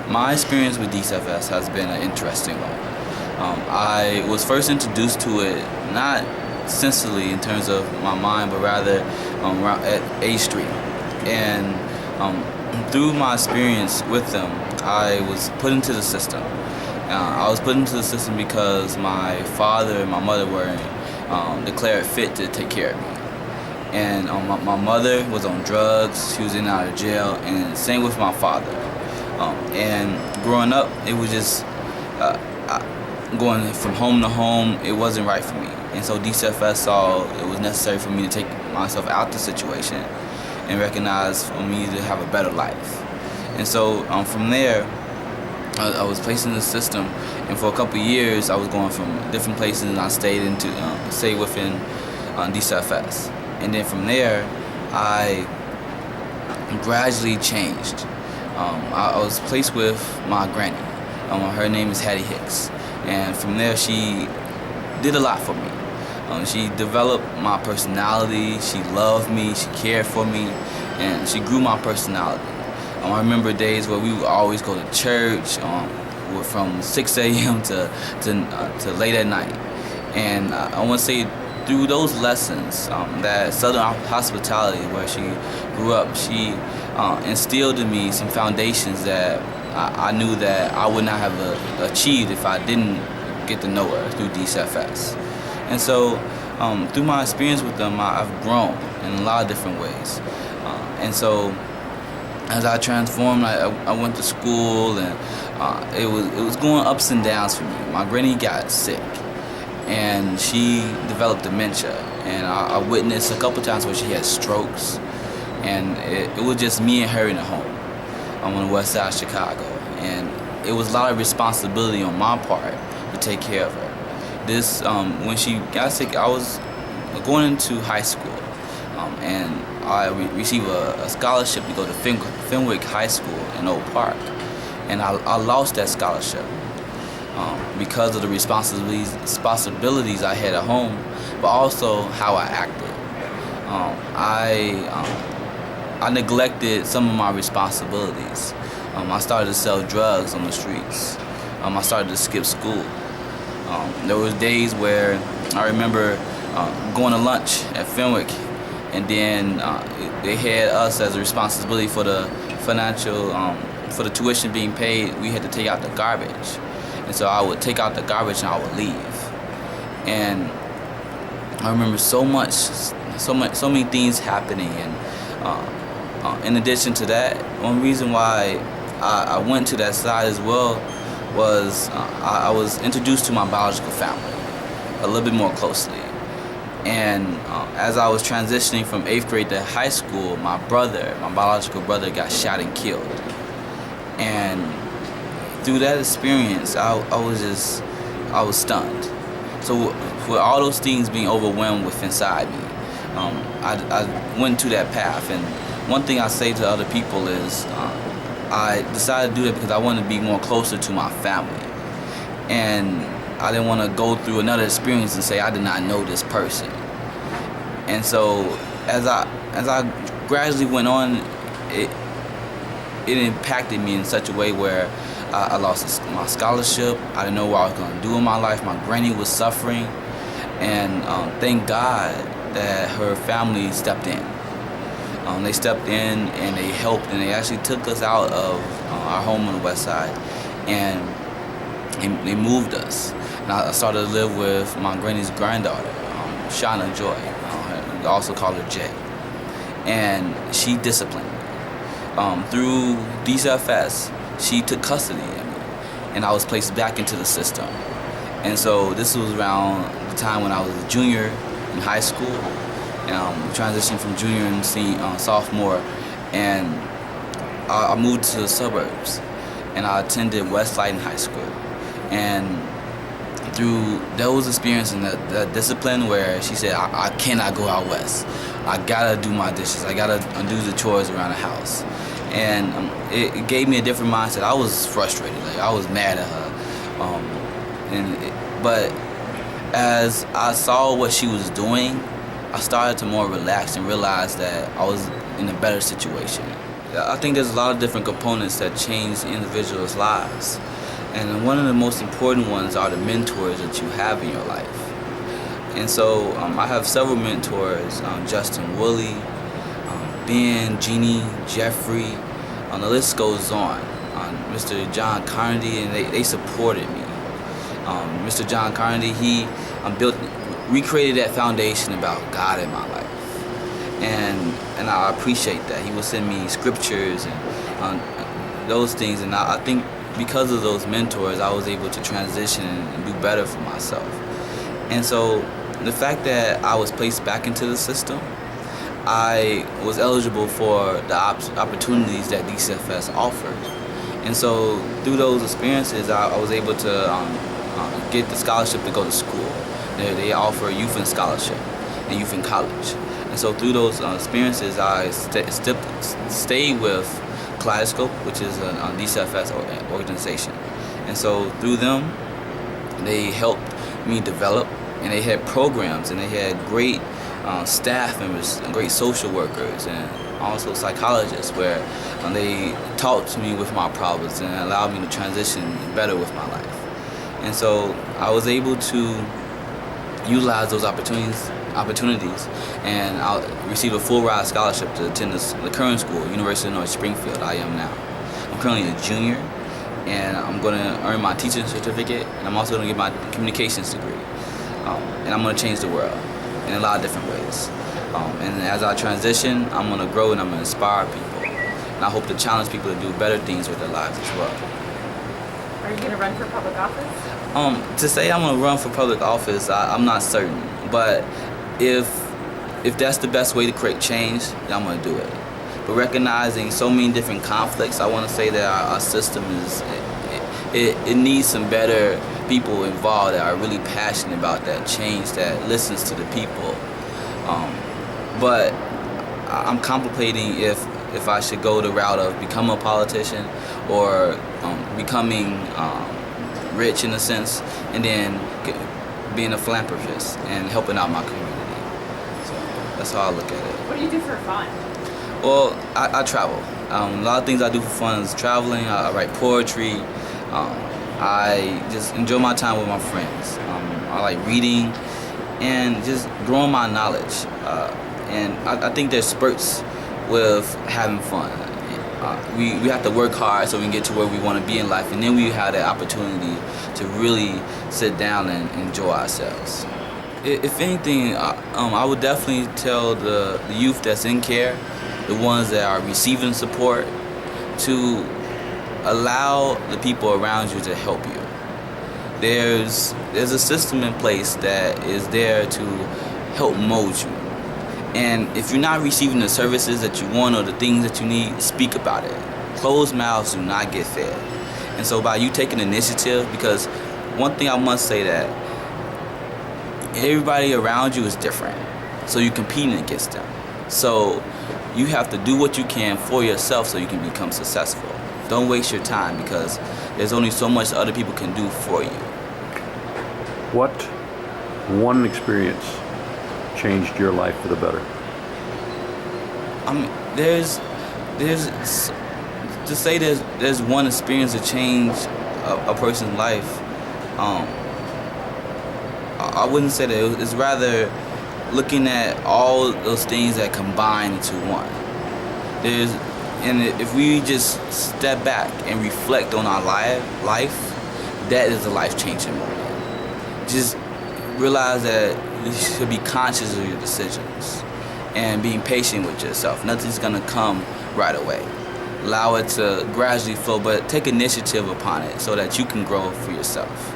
My experience with DCFS has been an interesting one. I was first introduced to it not sensibly in terms of my mind, but rather at A Street. And through my experience with them, I was put into the system. I was put into the system because my father and my mother were declared fit to take care of me. And my mother was on drugs, she was in and out of jail, and same with my father. And growing up, it was just going from home to home, it wasn't right for me. And so DCFS saw it was necessary for me to take myself out the situation and recognize for me to have a better life. And so from there, I was placed in the system, and for a couple of years, I was going from different places, and I stayed within DCFS. And then from there, I gradually changed. I was placed with my granny. Her name is Hattie Hicks. And from there, she did a lot for me. She developed my personality, she loved me, she cared for me, and she grew my personality. I remember days where we would always go to church from 6 a.m. to late at night. And I want to say through those lessons, that Southern hospitality where she grew up, she instilled in me some foundations that I knew that I would not have achieved if I didn't get to know her through DCFS. And so through my experience with them, I've grown in a lot of different ways. And so as I transformed, I went to school, and it was going ups and downs for me. My granny got sick, and she developed dementia, and I witnessed a couple times where she had strokes, and it was just me and her in the home. I'm on the west side of Chicago, and it was a lot of responsibility on my part to take care of her. When she got sick, I was going into high school, and I received a scholarship to go to Fenwick High School in Oak Park, and I lost that scholarship because of the responsibilities I had at home, but also how I acted. I neglected some of my responsibilities. I started to sell drugs on the streets. I started to skip school. There was days where I remember going to lunch at Fenwick, and then they had us as a responsibility for the financial, for the tuition being paid. We had to take out the garbage, and so I would take out the garbage and I would leave. And I remember so many things happening. And in addition to that, one reason why I went to that side as well was I was introduced to my biological family a little bit more closely. And as I was transitioning from 8th grade to high school, my biological brother, got shot and killed. And through that experience, I was stunned. So with all those things being overwhelmed with inside me, I went to that path. And one thing I say to other people is I decided to do that because I wanted to be more closer to my family. And I didn't want to go through another experience and say I did not know this person. And so as I gradually went on, it impacted me in such a way where I lost my scholarship. I didn't know what I was going to do in my life. My granny was suffering, and thank God that her family stepped in. They stepped in and they helped, and they actually took us out of our home on the west side, and they moved us. And I started to live with my granny's granddaughter, Shauna Joy. We also call her Jay. And she disciplined me. Through DCFS, she took custody of me, and I was placed back into the system. And so this was around the time when I was a junior in high school, and transitioned from junior and sophomore, and I moved to the suburbs, and I attended West Lighton High School. And through those experiences and the discipline where she said, I cannot go out west. I gotta do my dishes. I gotta do the chores around the house. And it gave me a different mindset. I was frustrated. Like, I was mad at her. But as I saw what she was doing, I started to more relax and realize that I was in a better situation. I think there's a lot of different components that change individuals' lives. And one of the most important ones are the mentors that you have in your life. And so I have several mentors, Justin Woolley, Ben, Jeannie, Jeffrey, the list goes on. Mr. John Carnegie, and they supported me. Mr. John Carnegie, he recreated that foundation about God in my life. And I appreciate that. He would send me scriptures and those things, and I think because of those mentors, I was able to transition and do better for myself. And so the fact that I was placed back into the system, I was eligible for the opportunities that DCFS offered. And so through those experiences, I was able to get the scholarship to go to school. They offer youth and scholarship and youth in college. And so through those experiences, I stayed with Kaleidoscope, which is a DCFS organization. And so through them, they helped me develop, and they had programs, and they had great staff members, and great social workers, and also psychologists, where they talked to me with my problems and allowed me to transition better with my life. And so I was able to utilize those opportunities, and I received a full ride scholarship to attend the current school, University of Illinois Springfield. I am now. I'm currently a junior, and I'm going to earn my teaching certificate, and I'm also going to get my communications degree. And I'm going to change the world in a lot of different ways. And as I transition, I'm going to grow and I'm going to inspire people. And I hope to challenge people to do better things with their lives as well. Are you going to run for public office? To say I'm going to run for public office, I'm not certain. But if that's the best way to create change, then I'm going to do it. But recognizing so many different conflicts, I want to say that our system it needs some better people involved that are really passionate about that change, that listens to the people. But I'm contemplating if I should go the route of become a politician or becoming rich in a sense, and then being a philanthropist and helping out my community. So that's how I look at it. What do you do for fun? Well, I travel. A lot of things I do for fun is traveling. I write poetry. I just enjoy my time with my friends. I like reading and just growing my knowledge. And I think there's spurts with having fun. We have to work hard so we can get to where we want to be in life, and then we have the opportunity to really sit down and enjoy ourselves. If anything, I would definitely tell the youth that's in care, the ones that are receiving support, to allow the people around you to help you. There's a system in place that is there to help mold you. And if you're not receiving the services that you want or the things that you need, speak about it. Closed mouths do not get fed. And so by you taking initiative, because one thing I must say that everybody around you is different. So you're competing against them. So you have to do what you can for yourself so you can become successful. Don't waste your time, because there's only so much other people can do for you. What one experience changed your life for the better? I mean, there's to say there's one experience that changed a person's life. I wouldn't say that. It's rather looking at all those things that combine into one. And if we just step back and reflect on our life, that is a life-changing moment. Just realize that you should be conscious of your decisions and being patient with yourself. Nothing's gonna come right away. Allow it to gradually flow, but take initiative upon it so that you can grow for yourself.